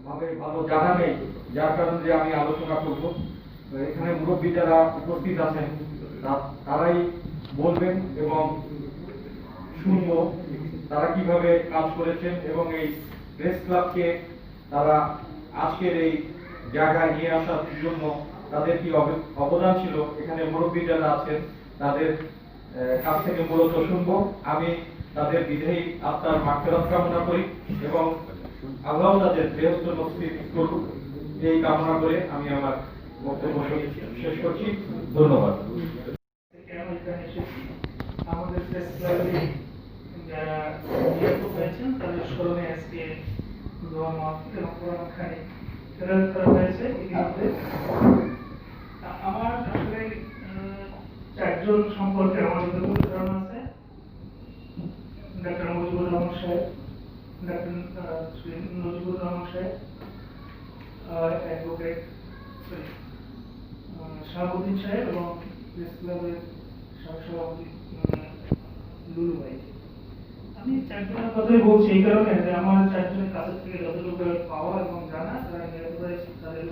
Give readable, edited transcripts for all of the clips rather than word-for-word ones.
ভাবে ভালো জানা নেই, যার কারণে আমি আলোচনা করব। এখানে মুরব্বী যারা উপস্থিত আছেন তারাই বলবেন এবং শুনবো তারা কিভাবে কাজ করেছেন এবং এই প্রেস ক্লাবকে তারা আজকের এই জায়গায় নিয়ে আসার জন্য তাদের কি অবদান ছিল, এখানে মুরব্বী যারা আছেন তাদের কাছ থেকে মূলত শুনবো। আমি তাদের বিধেয়ী আত্মার মাগফিরাত কামনা করি এবং আল্লাহ তাদের বৃহত্ত নসিব করুক, এই কামনা করে আমি আমার বক্তব্য শেষ করছি। ধন্যবাদ। আমাদের প্রেস ক্লাবে যারা নিহত হয়েছেন তাদের স্মরণে আজকে দোয়া মাহফিল এবং কোরআন খানি প্রেরণ করা হয়েছে। ইতিমধ্যে আমার আসলে চারজন সম্পর্কে আমার যতটুকু ধারণা আছে, ডাক্তার মুজিবুর রহমান সাহেব, ডাক্তার নজিবুর রহমান সাহেব, অ্যাডভোকেট শাহাবুদ্দিন সাহেব এবং প্রেস ক্লাবের সভাপতি লুলু ভাই। আমি চারজনের কথাই বলছি এই কারণে যে আমার চারজনের কাছের থেকে যতটুকু পাওয়া এবং জানা, তারা নিহত হয়েছে তাদের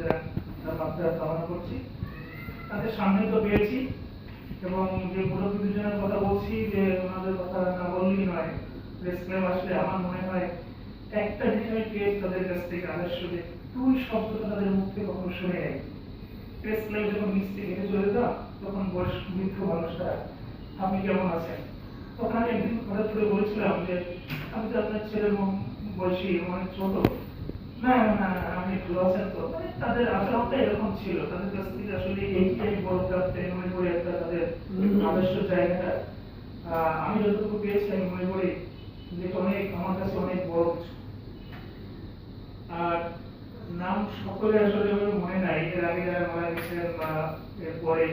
তার মাত্রা কামনা করছি। তাদের সামনে তো পেয়েছি এবং যে মুরব্বী দুজনের কথা বলছি যে ওনাদের কথা না বললেই নয়। প্রেস ক্লাব আসলে আমার মনে হয় একটা জিনিস আমি পেয়েছি তাদের কাছ থেকে, আদর্শ যে তুই শব্দটা তাদের মুখ থেকে কখনো শুনে নেই। প্রেস ক্লাব যখন মিষ্টি হেঁটে চলে যেতাম তখন বয়স বৃদ্ধ মানুষরা আপনি কেমন আছেন, তখন আমি একদিন হঠাৎ করে বলেছিলাম যে আমি তো আপনার ছেলের বয়সী অনেক ছোট। না না আপনি ভালো আছেন তো, মানে তাদের আচরণটা এরকম ছিল। তাদের কাছ থেকে আসলে এইটাই বড় কাজটা মনে করি একটা তাদের আদর্শ জায়গাটা আমি যতটুকু পেয়েছি আমি মনে করি যে অনেক আমার কাছে অনেক বড় কিছু। আর নাম সকলে আসলে মনে নাই, এর আগে যারা মারা গেছেন বা এরপরে,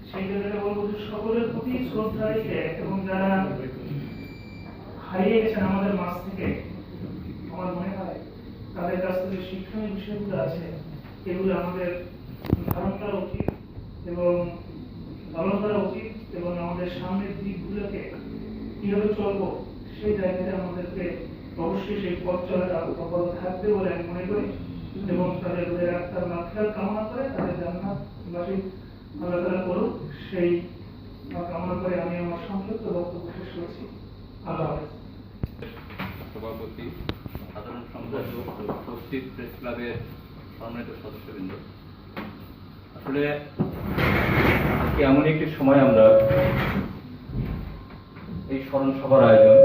সেই জায়গাটা বলবো যে সকলের প্রতি শ্রদ্ধা রেখে এবং যারা হারিয়ে গেছেন আমাদের মাঝ থেকে, আমার মনে হয় তাদের কাছ থেকে শিক্ষণীয় বিষয়গুলো আছে, এগুলো আমাদের ধারণ করা উচিত এবং পালন করা উচিত এবং আমাদের সামনের দিকগুলোকে কিভাবে চলবো সেই জায়গাতে আমাদেরকে অবশ্যই সেই পথ চলাটা অব্যাহত থাকবে বলে আমি মনে করি এবং তাদের আত্মার মাগফিরাত কামনা করে তাদের জান্নাতবাসী আল্লাহ তাআলা করুক, সেই কামনা করে আমি আমার সংক্ষিপ্ত বক্তব্য শেষ করছি। আল্লাহ হাফেজ। সভাপতি, সাধারণ সম্পাদক, উপস্থিত প্রেস ক্লাবের সম্মানিত সদস্যবৃন্দ, আসলে আজকে এমন একটি সময় আমরা এই স্মরণ সভার আয়োজন,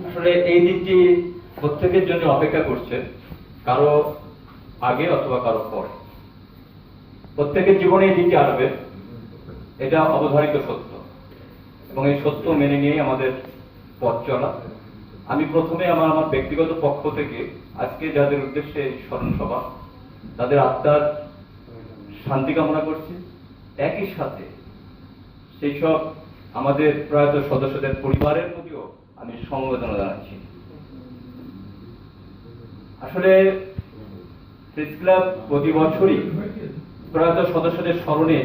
আসলে এই দিনটি প্রত্যেকের জন্য অপেক্ষা করছে, কারো আগে অথবা কারো পরে। প্রত্যেকের জীবনে এই দিনটি আসবে, এটা অবধারিত সত্য এবং এই সত্য মেনে নিয়েই আমাদের পথ চলা। আমি প্রথমে আমার ব্যক্তিগত পক্ষ থেকে আজকে যাদের উদ্দেশ্যে স্মরণ সভা, তাদের আত্মার শান্তি কামনা করছি। একই সাথে সেই সব আমাদের প্রয়াত সদস্যদের পরিবারের প্রতিও আমি সমবেদনা জানাচ্ছি। আসলে প্রেস ক্লাব প্রতি বছরই প্রয়াত সদস্যদের স্মরণে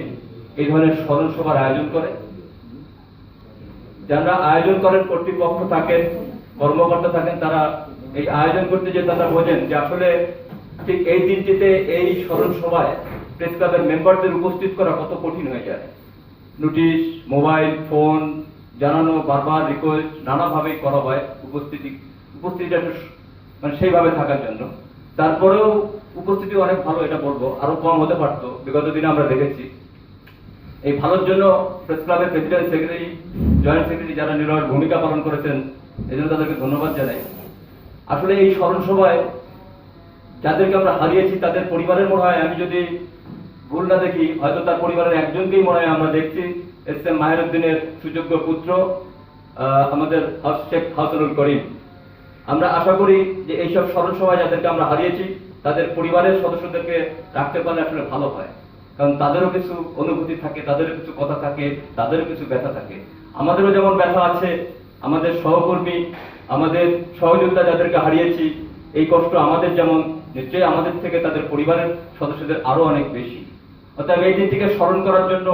এই ধরনের স্মরণ সভার আয়োজন করে। যারা আয়োজন করেন কর্তৃপক্ষ থাকেন, কর্মকর্তা থাকেন, তারা এই আয়োজন করতে যে তারা বোঝেন যে আসলে ঠিক এই দিনটিতে এই স্মরণ সভায় প্রেস ক্লাবের মেম্বারদের উপস্থিত করা কত কঠিন হয়ে যায়। নোটিশ, মোবাইল ফোন জানানো, বারবার রিকোয়েস্ট নানাভাবেই করা হয় উপস্থিতিটা একটু মানে সেইভাবে থাকার জন্য। তারপরেও উপস্থিতি অনেক ভালো, এটা বলবো, আরো কম হতে পারতো। বিগত দিনে আমরা দেখেছি এই ভালোর জন্য প্রেস ক্লাবের প্রেসিডেন্ট, সেক্রেটারি, জয়েন্ট সেক্রেটারি যারা নিরলস ভূমিকা পালন করেছেন, এই জন্য তাদেরকে ধন্যবাদ জানাই। আসলে এই স্মরণ সভায় যাদেরকে আমরা হারিয়েছি তাদের পরিবারের মনে হয়, আমি যদি ভুল না দেখি, হয়তো তার পরিবারের একজনকেই মনে হয় আমরা দেখছি, এস.এম. মাহিরউদ্দিনের সুযোগ্য পুত্র আমাদের শেখ হাসানুল করিম। আমরা আশা করি যে এইসব স্মরণ সভায় যাদেরকে আমরা হারিয়েছি তাদের পরিবারের সদস্যদেরকে রাখতে পারলে আসলে ভালো হয়, কারণ তাদেরও কিছু অনুভূতি থাকে, তাদেরও কিছু কথা থাকে, তাদেরও কিছু ব্যথা থাকে। আমাদেরও যেমন ব্যথা আছে, আমাদের সহকর্মী, আমাদের সহযোদ্ধা যাদেরকে হারিয়েছি, এই কষ্ট আমাদের যেমন, নিশ্চয়ই আমাদের থেকে তাদের পরিবারের সদস্যদের আরো অনেক বেশি। অর্থাৎ এই দিনটিকে স্মরণ করার জন্য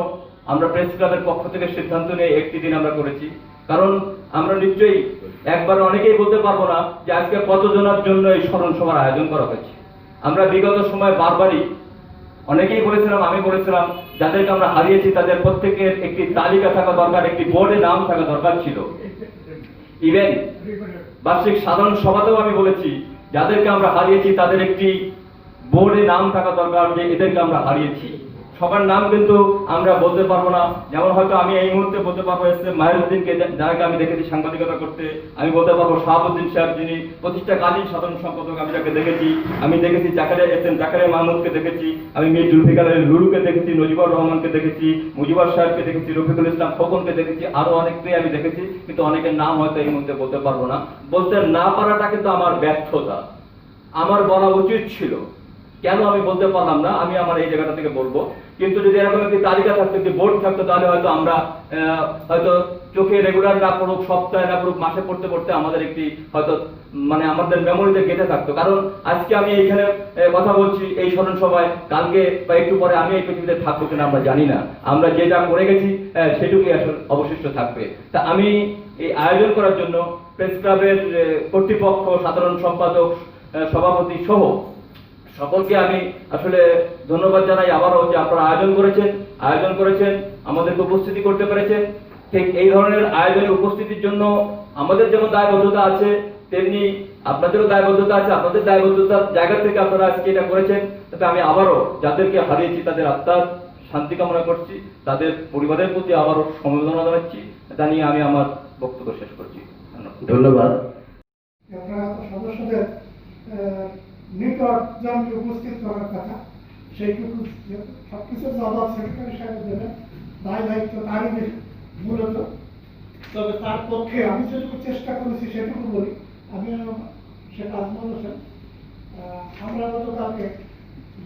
আমরা প্রেস ক্লাবের পক্ষ থেকে সিদ্ধান্ত নিয়ে একটি দিন আমরা করেছি, কারণ আমরা নিশ্চয়ই একবার অনেকেই বলতে পারবো না যে আজকে কতজনের জন্য এই স্মরণ সভার আয়োজন করা হয়েছে। আমরা বিগত সময় বারবারই অনেকেই বলেছিলাম, আমি বলেছিলাম, যাদেরকে আমরা হারিয়েছি তাদের প্রত্যেকের একটি তালিকা থাকা দরকার, একটি বোর্ডে নাম থাকা দরকার ছিল। ইভেন বার্ষিক সাধারণ সভাতেও আমি বলেছি, যাদেরকে আমরা হারিয়েছি তাদের একটি বোর্ডে নাম থাকা দরকার যে এদেরকে আমরা হারিয়েছি। সবার নাম কিন্তু আমরা বলতে পারবো না। যেমন হয়তো আমি এই মুহূর্তে বলতে পারবো এসে মাহিরুদ্দিনকে, যাকে আমি দেখেছি সাংবাদিকতা করতে। আমি বলতে পারবো শাহাবুদ্দিন সাহেব, যিনি প্রতিষ্ঠাকালীন সাধারণ সম্পাদক, আমি যাকে দেখেছি। আমি দেখেছি জাকারিয়া মাহমুদকে দেখেছি, আমি মীর জুলফিকার আলী লুলুকে দেখেছি, নজিবুর রহমানকে দেখেছি, মুজিবুর সাহেবকে দেখেছি, রফিকুল ইসলাম খোকনকে দেখেছি, আরো অনেককেই আমি দেখেছি। কিন্তু অনেকের নাম হয়তো এই মুহূর্তে বলতে পারবো না। বলতে না পারাটা কিন্তু আমার ব্যর্থতা, আমার বলা উচিত ছিল। কেন আমি বলতে পারলাম না, আমি আমার এই জায়গাটা থেকে বলবো। কিন্তু যদি এরকম একটি তালিকা থাকতো, একটি বোর্ড থাকতো, তাহলে হয়তো আমরা হয়তো চোখে রেগুলার না পড়ুক, সপ্তাহে না পড়ুক, মাসে পড়তে পড়তে আমাদের একটি হয়তো মানে আমাদের মেমোরিতে গেঁথে থাকতো। কারণ আজকে আমি এইখানে কথা বলছি এই স্মরণ সভায়, কালকে বা একটু পরে আমি এই পৃথিবীতে থাকবো কিনা আমরা জানি না। আমরা যে যা করে গেছি সেটুকুই আসলে অবশিষ্ট থাকবে। তা আমি এই আয়োজন করার জন্য প্রেস ক্লাবের কর্তৃপক্ষ, সাধারণ সম্পাদক, সভাপতি সহ সকলকে আমি আসলে ধন্যবাদ জানাই আবারও, যে আপনারা আয়োজন করেছেন, আমাদেরকে উপস্থিতি করতে পেরেছেন। ঠিক এই ধরনের আয়োজনে উপস্থিতির জন্য আমাদের যেমন দায়বদ্ধতা আছে, তেমনি আপনাদেরও দায়বদ্ধতা আছে। আপনাদের দায়বদ্ধতার জায়গা থেকে আপনারা আজকে এটা করেছেন। তবে আমি আবারও যাদেরকে হারিয়েছি তাদের আত্মার শান্তি কামনা করছি, তাদের পরিবারের প্রতি আবারও সমবেদনা জানাচ্ছি। তা নিয়ে আমি আমার বক্তব্য শেষ করছি। ধন্যবাদ। আপনারা সদস্যদের নিকট জনকে উপস্থিত করার কথা, সেইটুকু সবকিছু জবাব সেক্রেটারি সাহেব দেবেন, দায়িত্ব তারই মূলত। তবে তার পক্ষে আমি যেটুকু চেষ্টা করেছি সেটুকু বলি। আমি সেটা আজমল হোসেন, আমরা গতকালকে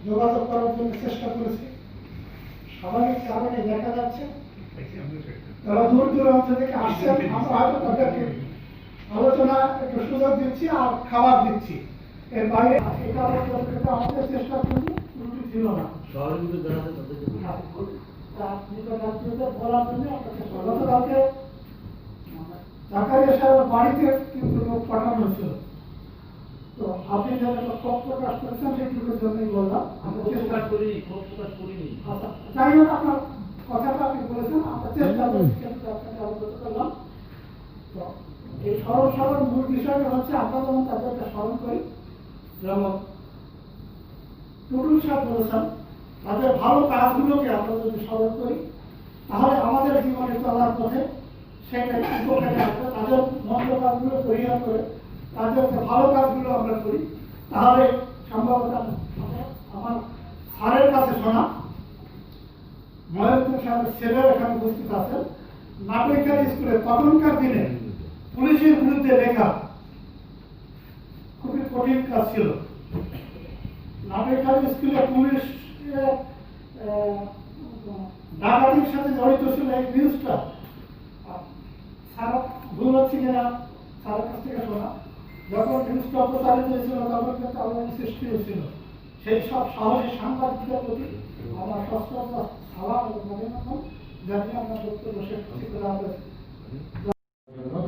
যোগাযোগ করার জন্য চেষ্টা করেছি। স্বাভাবিক কারণে দেখা যাচ্ছে তারা দূর দূরান্ত থেকে আসছেন, আমরা হয়তো তাদেরকে আলোচনা একটু সুযোগ দিচ্ছি আর খাবার দিচ্ছি। এর বাইরে এটা আমাদের চেষ্টা করছি, ত্রুটি ছিল না। বলার জন্য গতকালকে জাকারিয়া সাহেবের বাড়িতে কিন্তু লোক পাঠানো হয়েছিল। তো আপনি যারা ক্ষোভ প্রকাশ করেছেন সেটুকুর জন্যই বললাম। আমরা চেষ্টা করি, ক্ষোভ প্রকাশ করিনি। আচ্ছা, যাই হোক, আপনার কথাটা আপনি বলেছেন, আমরা চেষ্টা করছি, কিন্তু আপনাকে অবগত করলাম। তো এই স্মরণ মূল বিষয়টা হচ্ছে আমরা যেমন তাদেরকে স্মরণ করি, যেমন টুটুল সাহেব বলেছেন, তাদের ভালো কাজগুলোকে আমরা যদি স্মরণ করি তাহলে আমাদের জীবনে চলার পথে সেটা উপকারে আসবে। তাদের মন্দ কাজগুলো পরিহার করে তাদের যে ভালো কাজগুলো আমরা করি, তাহলে সম্ভবত আমার স্যারের কাছে শোনা, মহেন্দ্র সাহেবের ছেলের এখানে উপস্থিত আছেন, নাটকের স্কুলে তখনকার দিনে পুলিশের বিরুদ্ধে লেখা খুবই কঠিন কাজ ছিল। নাটকের স্কুলে পুলিশ ডাকাতির সাথে জড়িত ছিল এই নিউজটা। সারা ভুল হচ্ছে কিনা স্যারের কাছ থেকে শোনা, যখন নিউজটা প্রচারিত হয়েছিল তখন কিন্তু আলোড়ন সৃষ্টি হয়েছিল। সেই সব সাহসী সাংবাদিকদের প্রতি আমার সশ্রদ্ধ সালাম এবং অভিনন্দন জানিয়ে আমরা বক্তব্য শেষ করছি।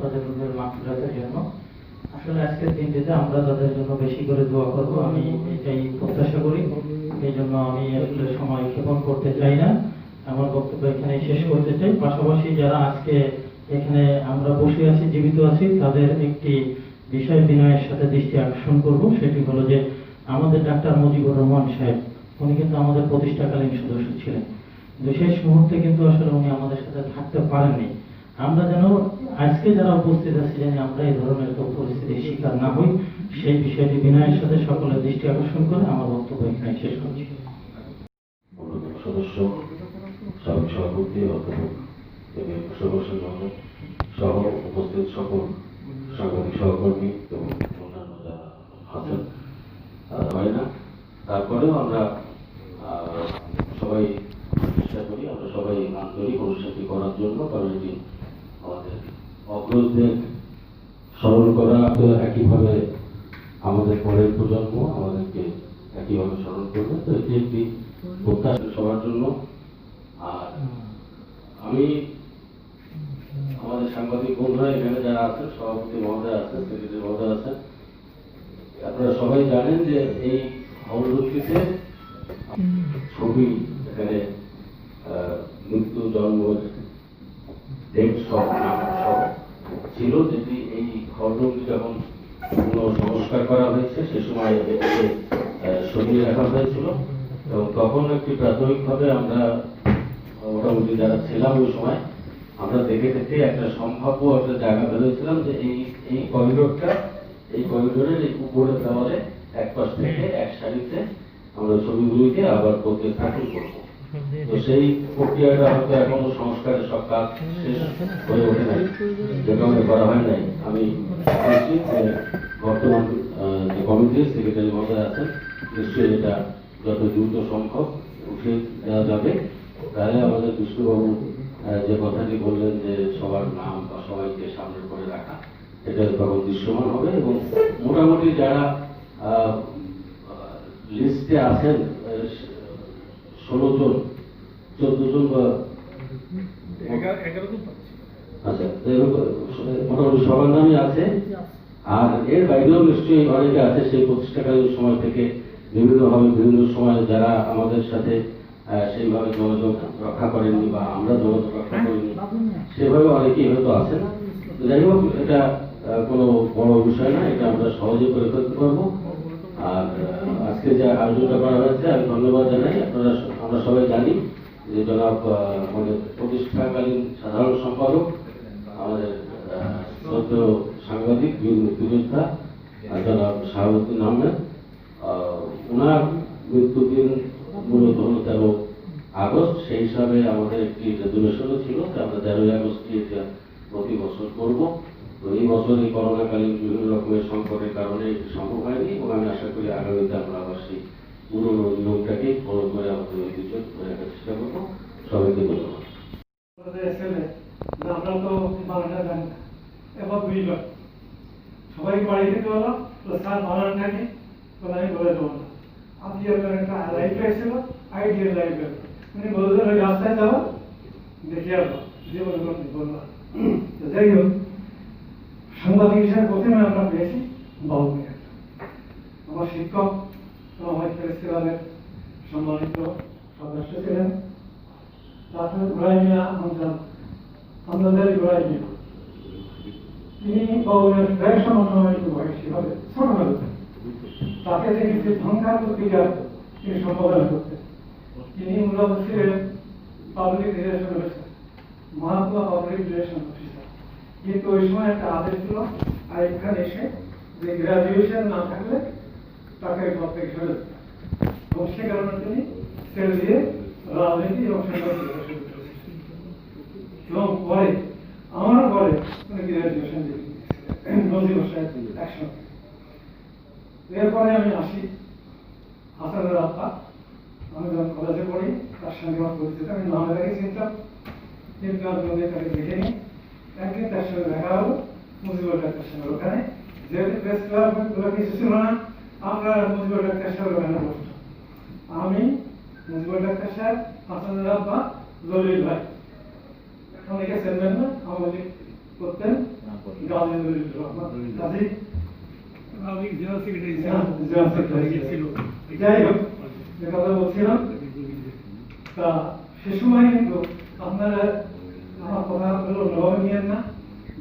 তাদের মধ্যে মাফিরাতের জন্য আসলে আজকের দিনটিতে আমরা তাদের জন্য বেশি করে দোয়া করব, আমি এটাই প্রত্যাশা করি। এই জন্য আমি আসলে সময় ক্ষেপণ করতে চাই না, আমার বক্তব্য এখানে শেষ করতে চাই। পাশাপাশি যারা আজকে এখানে আমরা বসে আছি, জীবিত আছি, তাদের একটি বিষয় বিনয়ের সাথে দৃষ্টি আকর্ষণ করব। সেটি হলো যে আমাদের ডাক্তার মুজিবুর রহমান সাহেব, উনি কিন্তু আমাদের প্রতিষ্ঠাকালীন সদস্য ছিলেন, কিন্তু শেষ মুহূর্তে কিন্তু আসলে উনি আমাদের সাথে থাকতে পারেননি। আমরা যেন আজকে যারা উপস্থিত আছি জানি আমরা এই ধরনের একটা পরিস্থিতির শিকার না হই, সেই বিষয়টি বিনয়ের সাথে সকলের দৃষ্টি আকর্ষণ করে আমার বক্তব্য এখানে শেষ করছি। সদস্য, সাবেক সভাপতি, অধ্যাপক সহ উপস্থিত সকল সাংবাদিক সহকর্মী এবং অন্যান্য যারা আছেন হয় না, তারপরেও আমরা সবাই চেষ্টা করি, আমরা সবাই আন্তরিক অনুষ্ঠানটি করার জন্য। কারণ এটি আমাদের অগ্রজদের স্মরণ করা, তো একইভাবে আমাদের পরের প্রজন্ম আমাদেরকে একইভাবে স্মরণ করবে। তো এটি একটি প্রত্যাশা সবার জন্য। আর আমি আমাদের সাংবাদিক বন্ধুরা এখানে যারা আছেন, সভাপতি মহোদয় আছেন, সেক্রেটারি মহোদয় আছেন, আপনারা সবাই জানেন যে এই হলরুটিতে ছবি এখানে মৃত্যু, জন্ম, ডেট সব ছিল, যেটি এই হলরুমটি যখন সংস্কার করা হয়েছে সে সময় এটাকে সরিয়ে রাখা হয়েছিল। এবং তখন একটি প্রাথমিকভাবে আমরা মোটামুটি যারা ছিলাম ওই সময় আমরা দেখে দেখে একটা সম্ভাব্য একটা জায়গা বেরোয়েছিলাম যে এই করিডোরটা, এই করিডোরের এই উপরের দেওয়ালে এক পাশ থেকে এক সারিতে আমরা ছবিগুলিকে আবার করতে স্থাপন করবো। তো সেই প্রক্রিয়াটা হয়তো এখনো সংস্কারের সব কাজ শেষ হয়ে ওঠে নাই, যে কারণে করা হয় নাই। আমি বলছি যে বর্তমান যে কমিটির সেক্রেটারি মহোদয় আছেন, নিশ্চয়ই এটা যত দ্রুত সম্ভব উঠিয়ে দেওয়া যাবে। তাহলে আমাদের বিষ্ণুবাবু যে কথাটি বললেন যে সবার নাম বা সবাইকে সামনে করে রাখা, এটা তখন দৃশ্যমান হবে। এবং মোটামুটি যারা লিস্টে আছেন 16 জন, 14 জন বা 11 জন আচ্ছা, মোটামুটি সবার নামই আছে। আর এর বাইরেও নিশ্চয়ই অনেকে আছে সেই প্রতিষ্ঠাকালীন সময় থেকে বিভিন্নভাবে বিভিন্ন সময় যারা আমাদের সাথে সেইভাবে যোগাযোগ রক্ষা করেননি বা আমরা যোগাযোগ রক্ষা করিনি, সেভাবে অনেকেই হয়তো আছেন। যাই হোক, এটা কোনো বড় বিষয় না, এটা আমরা সহজে করে ফেলতে পারবো। আর আজকে যে আয়োজনটা করা হয়েছে আমি ধন্যবাদ জানাই। আমরা সবাই জানি যে জনাব আমাদের প্রতিষ্ঠাকালীন সাধারণ সম্পাদক, আমাদের শ্রদ্ধেয় সাংবাদিক, বীর মুক্তিযোদ্ধা জনাব শাহাবুদ্দিন আহমেদ, ওনার মৃত্যুদিন মূলত হল 13 আগস্ট। সেই হিসাবে আমাদের একটি রেজুলেশনও ছিল যে আমরা 13 আগস্টকে এটা প্রতি বছর করব। তো এই বছর এই করোনাকালীন বিভিন্ন রকমের সংকটের কারণে এটি সম্ভব হয়নি, এবং আমি আশা করি আগামীতে আমরা আবার সেই পুরনো নিয়মটাকেই ফলো করে আমাদের ঐতিহ্য ধরে রাখার চেষ্টা করবো। সবাইকে ধন্যবাদ। আমরা তো বাংলা জানি না, এবার 2 বার সবাই বাড়ি থেকে হলো তো স্যার বানানটাকে বলে আমি বলে দেবো না। আপনি একটা লাইফ ছিল, আইডিয়াল লাইফ, উনি বললেন ওই রাস্তায় যাবো, দেখে আসবো, জীবন বলবো। যাই হোক, সাংবাদিক হিসাবে প্রথমে আমরা পেয়েছি বাবু মিয়া, আমার শিক্ষক, আমার প্রেস ক্লাবের সম্মানিত সদস্য ছিলেন। তারপরে ইব্রাহিম মিয়া, আমাদের ইব্রাহিম মিয়া, তিনি বাবুয়ের প্রায় সমসাময়িক বয়সী হবে, ছোট হবে, তাকে দেখেছি সংখ্যার পত্রিকার তিনি সম্পাদনা করতেন। তিনি মূলত ছিলেন public relation officer, Mahatma public relation officer. কিন্তু ওই সময় একটা আদেশ ছিল আর এখানে এসে যে গ্রাজুয়েশন না থাকলে তাকে পদ থেকে সরে যেত, এবং সে কারণে তিনি ছেড়ে দিয়ে রাজনীতি এবং সাংবাদিক শুরু করেছেন। এবং পরে আমার পরে উনি গ্রাজুয়েশন নজিবুর সাহেব একসঙ্গে। এরপরে আমি আসি হাসানের আব্বা, আমি যখন কলেজে পড়ি তার সঙ্গে আমার পরিচিত, আমি নামে তাকে চিনতাম, কিন্তু আমি তাকে দেখিনি। একদিন তার সঙ্গে দেখা হলো মুজিবুর ডাক্তার সাহেবের ওখানে, যেহেতু প্রেস ক্লাব কিছু ছিল না, আমরা মুজিবুর ডাক্তার সাহেবের ওখানে বসতাম। আমি, মুজিবুর ডাক্তার সাহেব, হাসানের আব্বা, জলিল ভাই, অনেকে চেনবেন না, আমাদের করতেন গাজী জলিল রহমান, গাজী। যাই হোক, যে কথা বলছিলাম, তা সে সময় কিন্তু আপনারা আমার কথাগুলো নভাবে নিয়েন না,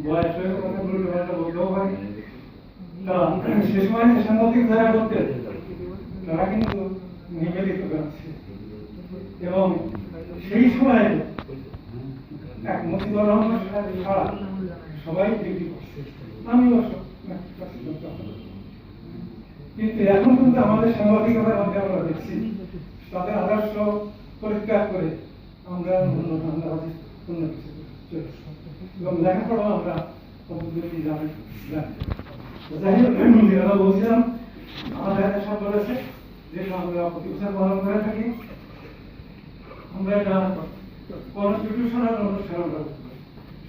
বয়স হয়ে কথাগুলো বলতেও পারি। তা সে সময় সাংবাদিক যারা করতেন তারা কিন্তু নিবেদিত করছে, এবং সেই সময় এক মতিউর রহমান ছাড়া সবাই ডিগ্রি করছে, আমিও। কিন্তু এখন কিন্তু আমাদের সাংবাদিকতার মধ্যে আমরা দেখছি তাদের আদর্শ পরিত্যাগ করে আমরা অন্য কিছু এবং লেখাপড়া আমরা জানি। যাই হোক, যেটা বলছিলাম, আমাদের হাতে সব বলেছে যে আমরা প্রতি বছর পালন করে থাকি, আমরা এটা কনস্টিটিউশনাল অনুষ্ঠান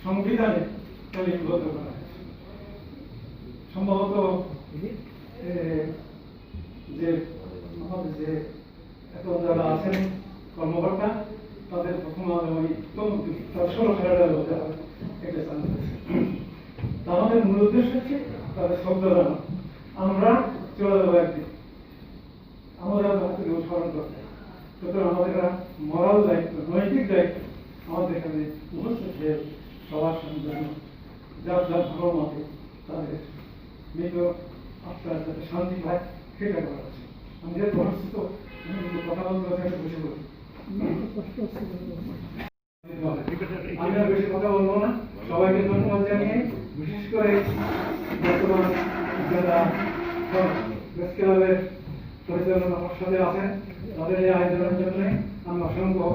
সংবিধানে লিপিবদ্ধ করা হয়েছে। সম্ভবত যে আমাদের যে এত যারা আছেন কর্মকর্তা, তাদের প্রথম ওই 16 সালের বলতে হবে। এটা চালু হয়েছে। তো আমাদের মূল উদ্দেশ্য হচ্ছে তাদের শব্দ জানা, আমরা চলে যাবো একদিন, আমাদের ভক্তকে অনুসরণ করতে। সুতরাং আমাদের মরাল দায়িত্ব, নৈতিক দায়িত্ব আমাদের এখানে উপস্থিত হয়ে সবার সঙ্গে যার যার ধর্ম মতে তাদের মৃত আত্মার যাতে শান্তি পায় সেটা করা হচ্ছে। আমি যেহেতু অসুস্থ, আমি কিন্তু কথা বলতে একটা বসে করি, আমি আর বেশি কথা বলবো না। সবাইকে ধন্যবাদ জানিয়ে, বিশেষ করে বর্তমান যারা প্রেস ক্লাবের পরিচালনা পর্ষদে আছেন তাদের এই আয়োজনের জন্য আমি অসংখ্য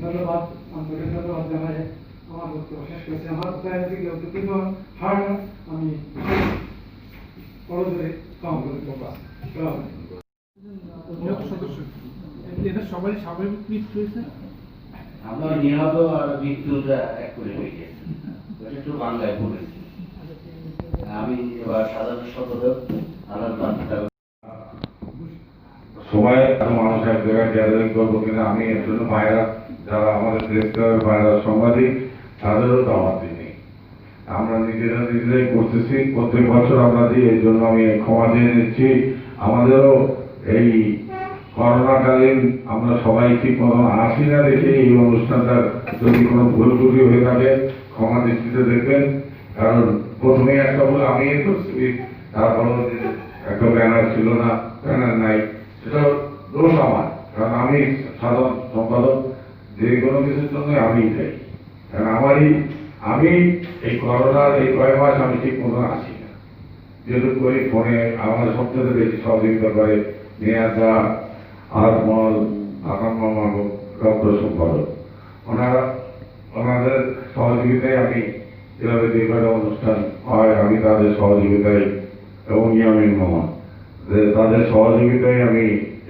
ধন্যবাদ, আন্তরিক ধন্যবাদ জানাই। আমার বক্তব্য শেষ করেছি। আমার কোথায় আছে কেউ দুঃখিত হয় না, আমি পরজোরে কাম করে দেবো। সদস্য এদের সবাই স্বাভাবিক মৃত্যু হয়েছে। আমরা নিহত আর মৃত্যুটা এক করে হয়ে গেছে, ওটা একটু বাংলায় বলেছি। আমি এবার সাধারণ সম্পাদক আনন্দ সবাই মানুষ এক জায়গায় গ্যাদারিং করবো কিনা আমি এর জন্য ভাইরা যারা আমাদের প্রেস ক্লাবের ভাইরা সাংবাদিক তাদেরও দাওয়াত দিইনি। আমরা নিজেরাই করতেছি, প্রত্যেক বছর আমরা দিই, এই জন্য আমি ক্ষমা দিয়ে নিচ্ছি। আমাদেরও এই করোনাকালীন আমরা সবাই ঠিক মতন আসি না দেখে এই অনুষ্ঠানটার যদি কোনো ভুল ত্রুটি হয়ে থাকে ক্ষমা দৃষ্টিতে দেখবেন। কারণ প্রথমেই একটা ভুল আমি করছি, তারপরও একটা ব্যানার ছিল না, ব্যানার নাই, সেটা দোষ আমার। কারণ আমি সাধারণ সম্পাদক, যে কোনো কিছুর জন্য আমিই চাই। কারণ আমি এই করোনার এই কয়েক মাস আমি ঠিক মতো আসি না, যেটুকু করি ফোনে আমার সবচেয়ে বেশি সহযোগিতা করে মেয়াদা আজমল আকাম মামা ডক্টর সম্পাদক, ওনাদের সহযোগিতায় আমি যেভাবে যেভাবে অনুষ্ঠান হয় আমি তাদের সহযোগিতায় এবং ইয়ামিন মামা তাদের সহযোগিতায় আমি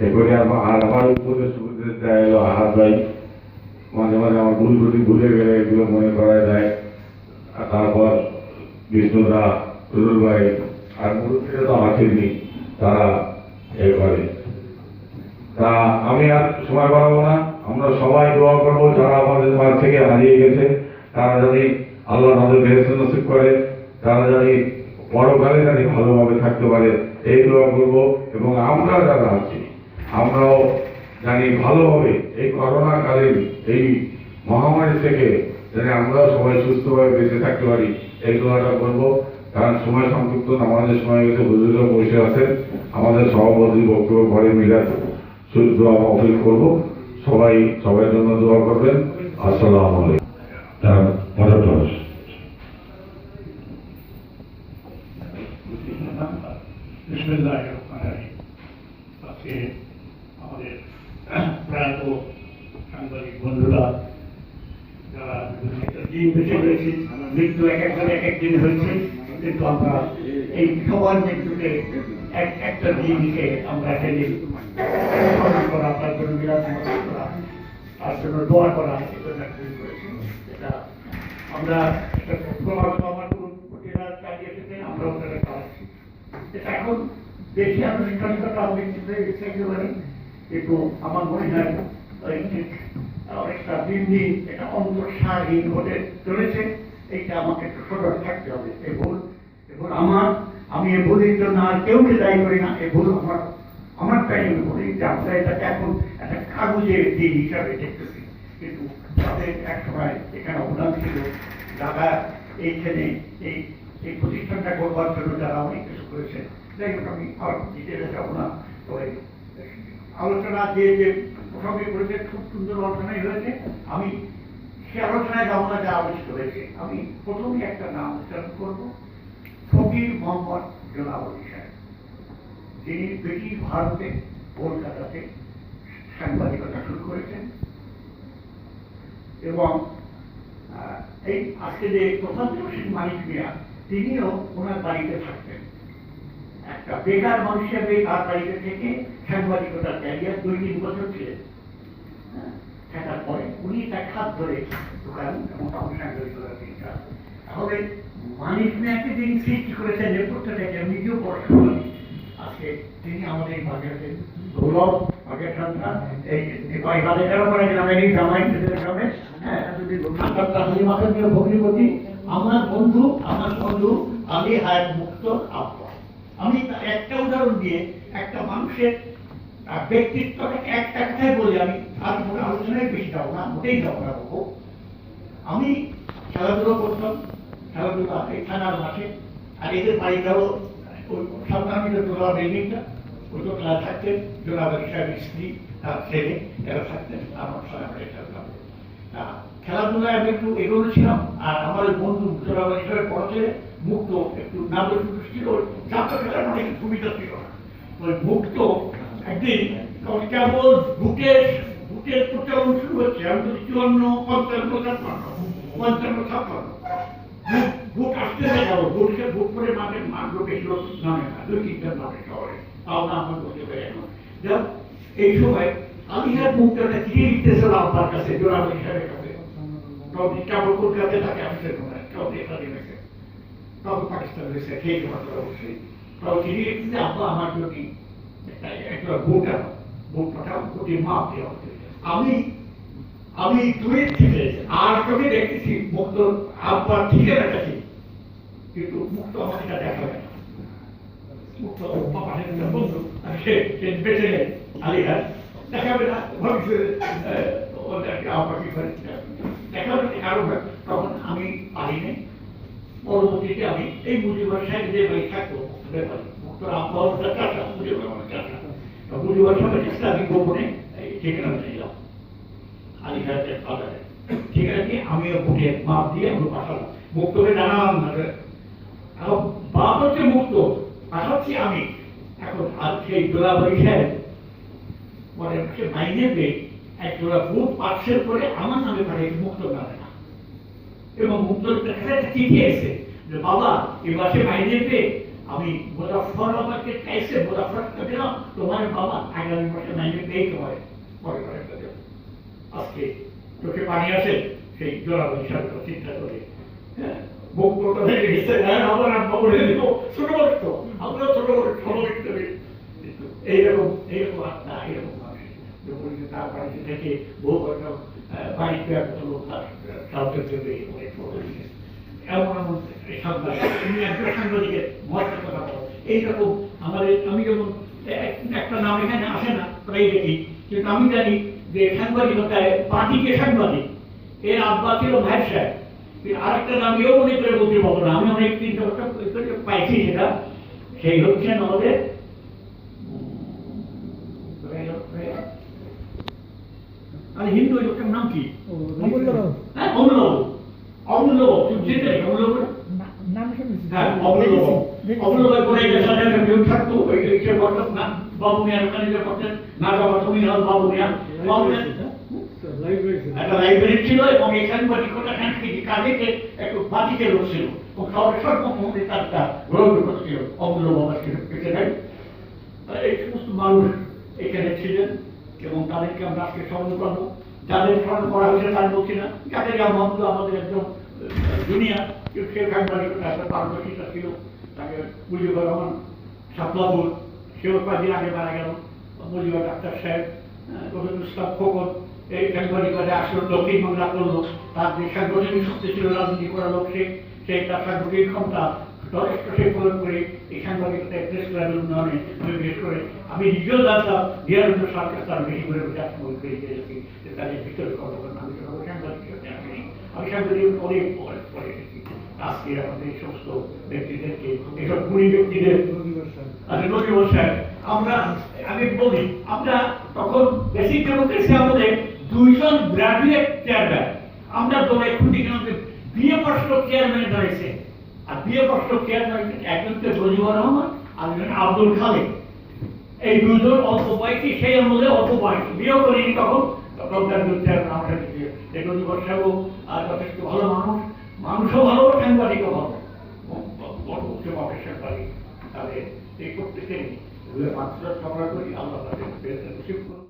এ করি। আর আমার উপরে সুবিধা দেয় এলো আহাত ভাই, মাঝে মাঝে আমার ভুল ত্রুটি ভুলে গেলে এগুলো মনে করা যায়। আর তারপর বিষ্ণুদা, রুল ভাই আর মুরুব্বীরা তো আসেনি, তারা এ করে। তা আমি আর সময় বাড়াবো না, আমরা সবাই দোয়া করবো যারা আমাদের মাঝ থেকে হারিয়ে গেছে তারা জানি আল্লাহ তাদের বেহেশত নসিব করে, তারা জানি পরকালে জানি ভালোভাবে থাকতে পারে এই দোয়া করবো। এবং আমরা যারা আছি আমরাও জানি ভালোভাবে এই করোনাকালীন এই মহামারী থেকে জানি আমরাও সবাই সুস্থভাবে বেঁচে থাকতে পারি এই দোয়াটা করবো। কারণ সময় সংযুক্ত আমাদের সময় গেছে, হুজুররা বসে আছেন, আমাদের সভাপতি বক্তব্য পরে মিলাদ দোয়া অফিস করবো। সবাই জন্য দোয়া করবেন। আসসালামু আলাইকুম। আজকে আমাদের প্রয়াত সাংবাদিক বন্ধুরা যারা দিন বেঁচে রয়েছে, মৃত্যু এক একজন এক এক দিন হয়েছে, কিন্তু আমরা এই সবার মৃত্যুকে একটা দিনকে আমরা এখানে স্মরণ করা, তার জন্য বিরাট করা, তার জন্য দোয়া করা, এটা আমরা ক্রমাগত আমার এরা চালিয়ে এসেছে, আমরা ওটা করাচ্ছি। এটা এখন বেশি আনুষ্ঠানিকতা অনেক একেবারে, কিন্তু আমার মনে হয় অনেকটা দিন দিন এটা অন্তঃসারহীন হতে চলেছে। এইটা আমাকে একটু সতর্ক থাকতে হবে। এই ভুল আমি এই ভুলের জন্য আর কেউকে দায়ী করি না, এই ভুল আমারটাই আমি বলি যে আমরা এটাকে এখন একটা কাগজের দিন হিসাবে দেখতেছি, কিন্তু তাদের এক সময় এখানে অবদান ছিল, যারা এইখানে এই প্রতিষ্ঠানটা করবার জন্য যারা অনেক কিছু করেছে। যাই হোক, আমি আর ডিটেলে যাবো না, তবে আলোচনা যে প্রসঙ্গে করেছে খুব সুন্দর আলোচনাই হয়েছে। আমি সে আলোচনায় যাবো না যা আলোচিত হয়েছে। আমি প্রথমেই একটা নাম উচ্চারণ করবো, ফকির মোহাম্মদ জোনাবলী সাহেব, যিনি ব্রিটিশ ভারতে কলকাতাতে সাংবাদিকতা শুরু করেছেন। এবং এই আজকে যে প্রধানমন্ত্রী হোসেন মানিক মিয়া, তিনিও ওনার বাড়িতে থাকতেন। একটা বেকার মানুষ হিসেবে তার বাড়িতে থেকে সাংবাদিকতার ক্যারিয়ার 2-3 বছর ছিলেন। থাকার পরে উনি তার খাত ধরে দোকান মোটামুটি সাংবাদিকতার চিন্তা। তাহলে মানিক মিয়াকে যিনি সৃষ্টি করেছেন নেপথ্য থেকে, নিজেও পড়াশোনা করেন। আজকে তিনি আমাদের বাগেরহাটের গৌরব, বাগের সন্তান। এই বাগেরহাটের গ্রামে এই জামাই গ্রামে ভগ্নিপতি আমার বন্ধু আলী হায়াত মুক্তর আব্বা। আমি একটা উদাহরণ দিয়ে একটা মানুষের ব্যক্তিত্বটাকে একটা কথায় বলে আমি আর কোনো আলোচনায় বেশি যাবো না, মোটেই যাবো না বাবু। আমি খেলাধুলো করতাম, খেলাধুলা এই থানার মাঠে, আর এদের বাড়িটাও ওই সামনে তোলা বিল্ডিংটা, ওই তো খেলা থাকতেন জোনাবাড়ি সাহেবের স্ত্রী, তার ছেলে, এরা থাকতেন আমার সঙ্গে আমরা খেলতাম। খেলাধুলায় আমি একটু এগোনো ছিলাম, আর আমার ওই বন্ধু জোনাবাড়ি সাহেবের বড় ছেলে মুক্ত একটু নামের ছিল, যাত্রা খেলার অনেক সুবিধা ছিল না। ওই মুক্ত একদিন কেবল বুটের প্রচলন শুরু হচ্ছে, আমি তো 54, 55, 56 বুট আসতে যাবো, বুট করে মাঠে বেশি লোক নামে না, 2-3 নামে শহরে, তাও না আমার বলতে পারি এখন। এই সময় আমি মুক্তটা চিঠি লিখতেছিল আপনার কাছে, জোড়াবাড়ি সাহেবের কাছে, কেবল কলকাতায় থাকে অফিসের মনে হয়, তবে পাকিস্তান রয়েছে খেয়ে অবশ্যই, তবে চিঠি লিখতেছে আব্বা আমার যদি একটা বুট আনো, বুট পাঠাও, বুটের মাপ দেওয়া হচ্ছে। আমি দূরের থেকে আর চোখে দেখতেছি মুক্ত আব্বার ঠিকানা কাছে, কিন্তু মুক্ত আমার এটা দেখাবে না। মুক্ত পাশের একটা বন্ধু, সে বেঁচে নেই আলিঘাট, দেখাবে না, ভবিষ্যতে আব্বা কি করে দেখাবে কারো। তখন আমি পারি নাই। পরবর্তীতে আমি এই মুজিবুর সাহেবদের বাড়ি থাকতো ব্যাপারে, মুক্তর আব্বা চাষা, মুজিবুর আমার চাষা, মুজিবুর সাহেবের ইসলামী গোপনে এই ঠিকানা নিলাম আলিঘাটের বাজারে। ঠিকানা দিয়ে আমিও বুকে মাপ দিয়ে আমরা পাঠালাম মুক্তকে জানালাম না, বাপ হচ্ছে মুক্ত, পাঠাচ্ছি আমি। এখন আর সেই জোড়াবাড়ি সাহেব পরে সে মাইনে পেয়ে এক জোড়া বুট পার্সেল করে আমার নামে পাঠিয়েছে, মুক্ত নামে না। এবং মুক্তর কাছে একটা চিঠি এসে যে বাবা এ মাসে মাইনে পেয়ে আমি মুজাফফর আমাকে চাইছে, মুজাফফরকে দিলাম, তোমার বাবা আগামী মাসে মাইনে পেয়ে তোমার পরে পরে দেব। আজকে চোখে পানি আসে সেই জোড়াবাড়ি সাহেব চিন্তা করে, হ্যাঁ মুক্তটা ভেঙে গেছে, আবার আব্বা বলে দিব ছোট বড়, আমরা ছোট বড় স্বাভাবিক দেবে। এইরকম আত্মা, এরকম মানুষ তার বাড়িতে থেকে বহু বাড়িতে একটা লোক তার সাহায্য দেবে, এমন এমন সাংবাদিকের মহত্বের কথা বলো। এইরকম আমাদের, আমি যেমন একটা নাম এখানে আসে না প্রায় দেখি, কিন্তু আমি জানি যে সাংবাদিকতায় পার্টিকে সাংবাদিক, এর আব্বা ছিল ভাইস সাহেব। আরেকটা নাম এও মনে করে বলতে পারবো না, আমি অনেক দিন পাইছি সেটা, সেই হচ্ছেন আমাদের আর হিন্দু লোকটার নাম কি? হ্যাঁ অমূল্যবাবু, অমূল্যবাবু থাকতো বাবু মিয়ার ওখানে করতেন, নাগা বাবু মিয়া একটা লাইব্রেরি ছিল, এবং এই সাংবাদিকতা সাংস্কৃতিক কাজে একটু বাতিকে লোক ছিল, সর্বমন্ত্রী তারটা গ্রহণ করছিল অমূল্যবাবু। এই সমস্ত মানুষ এখানে ছিলেন এবং তাদেরকে আমরা আজকে স্মরণ করবো। যাদের স্মরণ করা হয়েছে তার বলছি না, যাদের আমাদের একজন দুনিয়া সে সাংবাদিকতা একটা পারদর্শিতা ছিল, তাকে মুজিবুর রহমান সাতলাপুর, সেও কয়েকদিন আগে মারা গেল, মুজিবুর ডাক্তার সাহেব, রবীন্দ্র ইসলাম খোকন, এই সাংবাদিকতায় আসলে দক্ষিণ বাংলা করলো, তার যে সাংগঠনিক শক্তি ছিল রাজনীতি করা লোক, সে তার সাংগঠনিক ক্ষমতা যথেষ্ট সে প্রয়োগ করে এই সাংবাদিকতায় প্রেস ক্লাবের উন্নয়নে বিশেষ করে আমি নিজেও জানতাম নিরানন্দ সরকার তার বেশি করে বই করে দিয়েছি, তাদের ভিতরে খবর আমি সাংবাদিকতা আমি সাংবাদিক অনেক পরে এসেছি। আজকে আমাদের এই সমস্ত ব্যক্তিদেরকে, এইসব গুণী ব্যক্তিদের, নজিবুর সাহেব, আমি বলি আমরা তখন বেসিক ডেমোক্রেসি আমাদের 2 জন গ্রাজুয়েট চেয়ারম্যান, আমরা দলে খুঁটি বিএ পাশ চেয়ারম্যানে দাঁড়িয়েছে, আর বিএ পাশ চেয়ারম্যান একজন তো নজিবুর রহমান আর একজন আব্দুল খালেক। এই 2 জন অল্প বয়সী, সেই আমলে অল্প বয়স, বিয়েও করিনি তখন, নজিবুর সাহেবও যথেষ্ট ভালো মানুষও ভালো, সাংবাদিকও ভালো, বড় উচ্চ মাপের সাংবাদিক। তাহলে এই প্রত্যেকে মাত্রা ঝগড়া করি, আল্লাহ তাদের